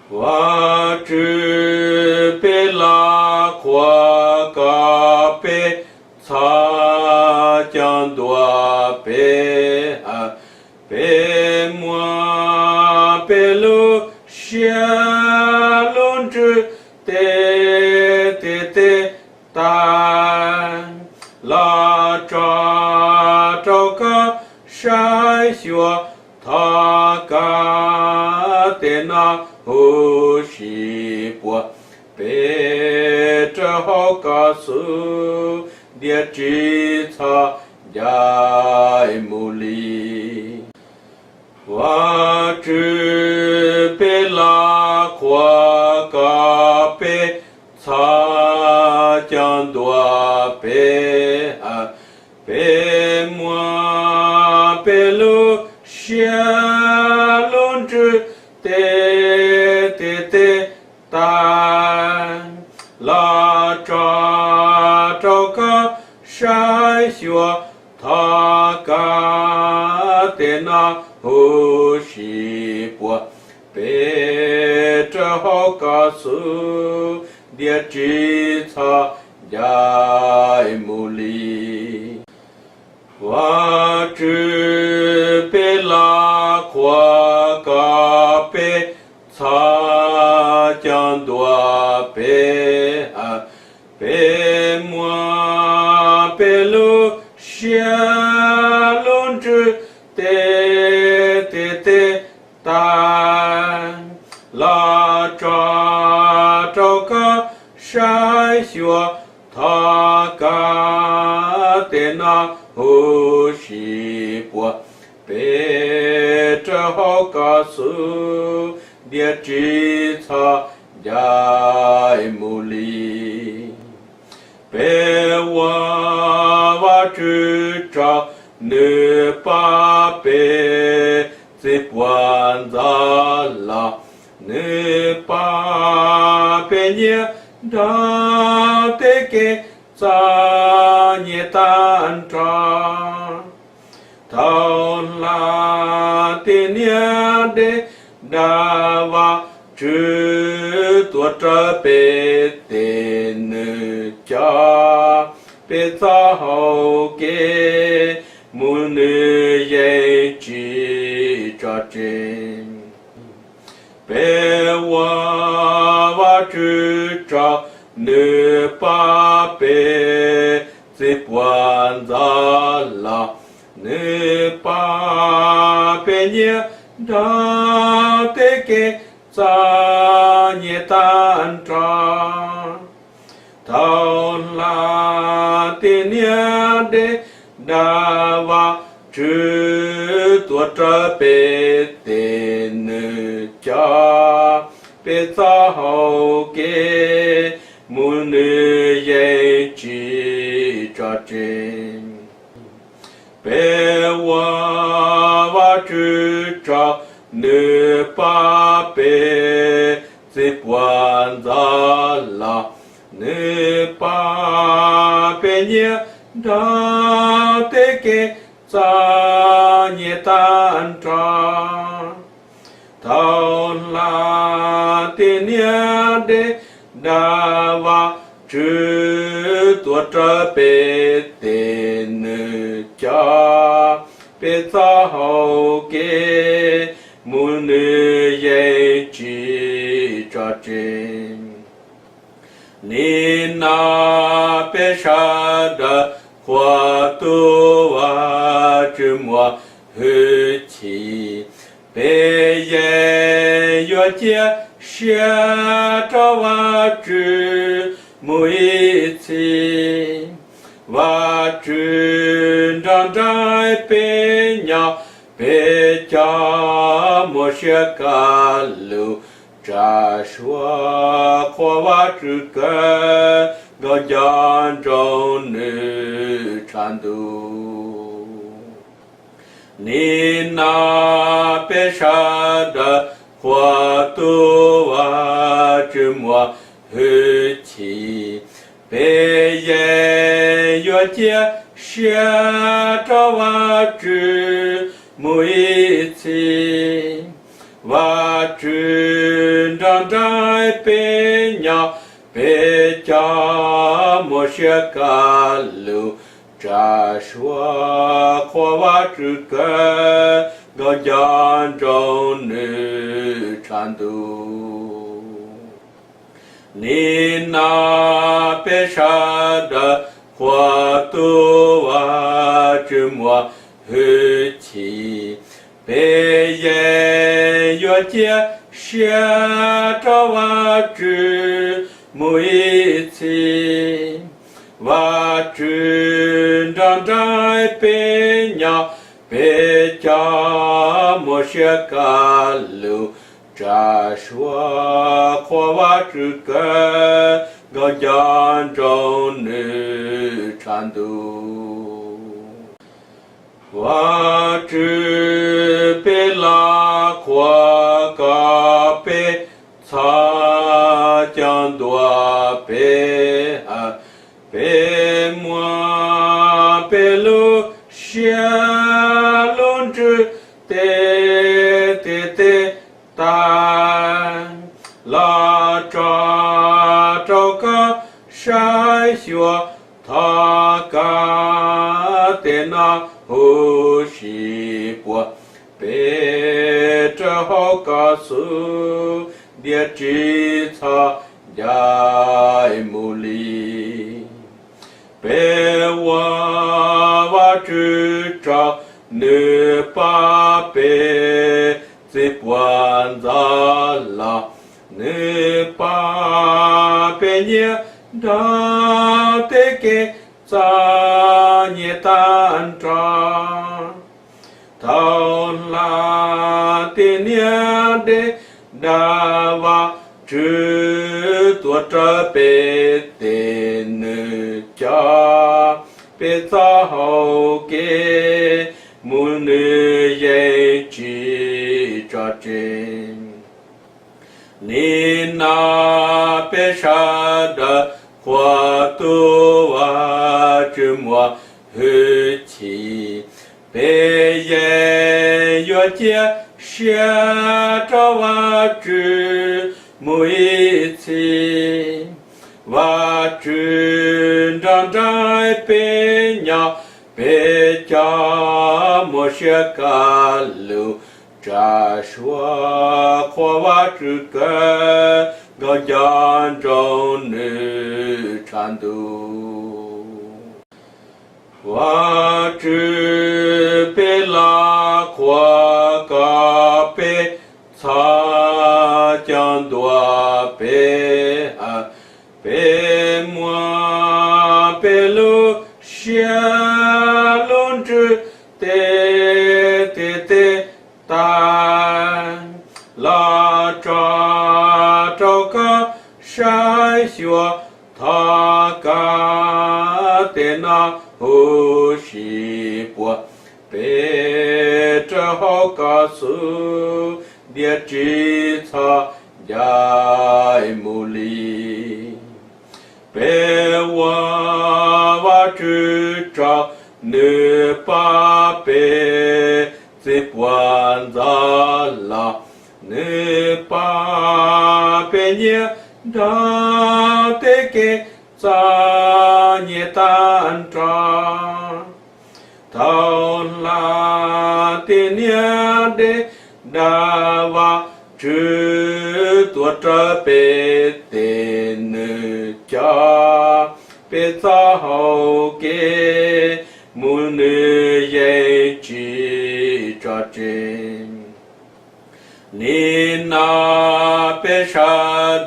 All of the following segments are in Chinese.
我只被拉垮个被擦将多被被莫被路下轮子得但拉找个筛选他个的那呼吸波被这好个数的制造在木里。我只被拉垮个被擦将多被莫被路下轮子得但拉找个筛选他个的那呼吸波被这好个数的制造在木里。我只被拉垮个被擦将多被莫被路下轮子得但拉找个筛选他个的那呼吸波被这好个数的制造在木里。被我知道你把被这关在了，你把被你让得给咱你单张，到那的年的那娃只多这辈的你家，别早给母女也记着真。被我知道你把被这关在了，你把被你让得给咱你单张，到那的年的那娃只多这辈的你家，别早给母女也记着真。被我知道你把被这关在了，你把被你让得给咱你单张，到那的年的那娃只多这辈的你家，别早给母女也记着真。你那边上的花朵啊，这么黑气，被烟月间下着我只母一起，我只长在被鸟被家莫些个路。这说可我只个我家中女产度，你那边上的花朵啊，这么黑气，被烟月间下着我只母一起。我只长在北鸟北家莫些嘎路，扎说夸瓦之个高江中女产度，你那北沙的花都瓦之莫黑起。北野月节下着瓦之木一起，瓦之长在北鸟北家莫些嘎路，扎说夸瓦之个高江中女产度。瓦之北拉夸嘎北擦江多北哈北莫北路下龙之得丹拉找个山学他嘎得那呼吸波，北着好告诉列支草在木里，北我知道你把北在关扎了，你把北年到得给咱也单张，到那的年的那瓦只多着别的女家，别早给母女也记着真，你那别啥的花都瓦之莫黑起，北野月节下着瓦之木一起，瓦之长在北鸟北家莫些嘎路，扎说夸瓦之个高江中女产度，瓦之北拉夸嘎北擦江多北哈北莫北路下龙之得丹拉找个山学他嘎得那呼吸波，北着好告诉列支草在木里，北我知道你把北在关扎了，你把北年到得给咱也单张，到那的年的那瓦只多着别的女家，别早给母女也记着真，你那别啥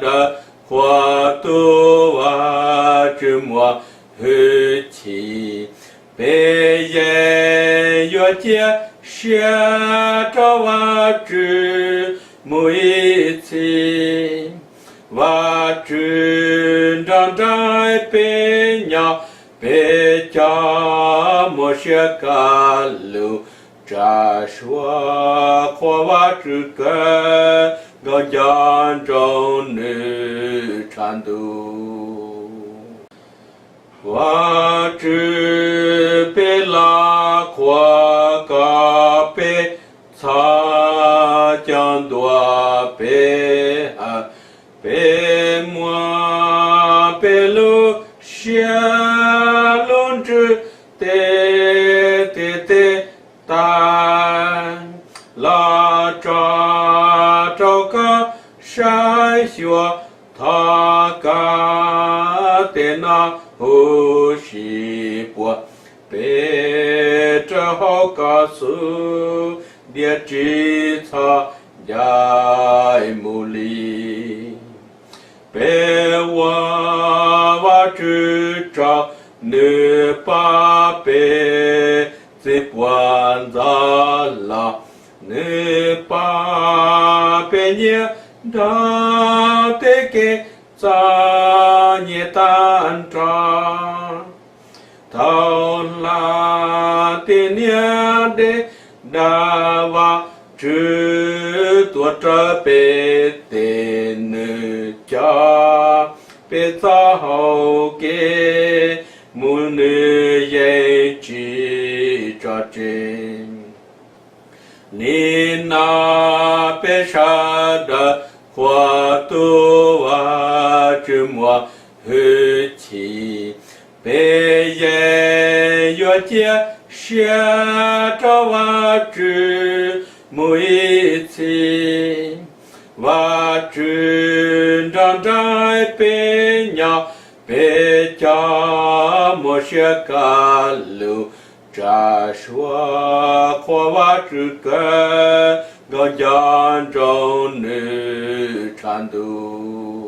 的花都瓦之莫黑起，北野月节下着瓦之木一起，瓦之长在北鸟北家莫些嘎路，扎说夸瓦之个高江中女产度，瓦之北拉夸嘎北擦江多北北摩北路下龙之得丹拉扎个山学他嘎的那呼吸波北这好个苏列吉他呀木里北我知道你把北这关咋了你把北你da te ke za nye tan tra thao la te nia de da va chư tua tra pe te nữ cha pe za hậu ke mu nữ ye chi cha chen ni na pe sha da hoa tu wa chư mua hư chi bê ye yue chia xia cho wa chư mui chi wa chư trang trai bê nhà bê cha mo xia ca lu cha xua khoa wa chư cơ gò giàn trong nữ tràn tu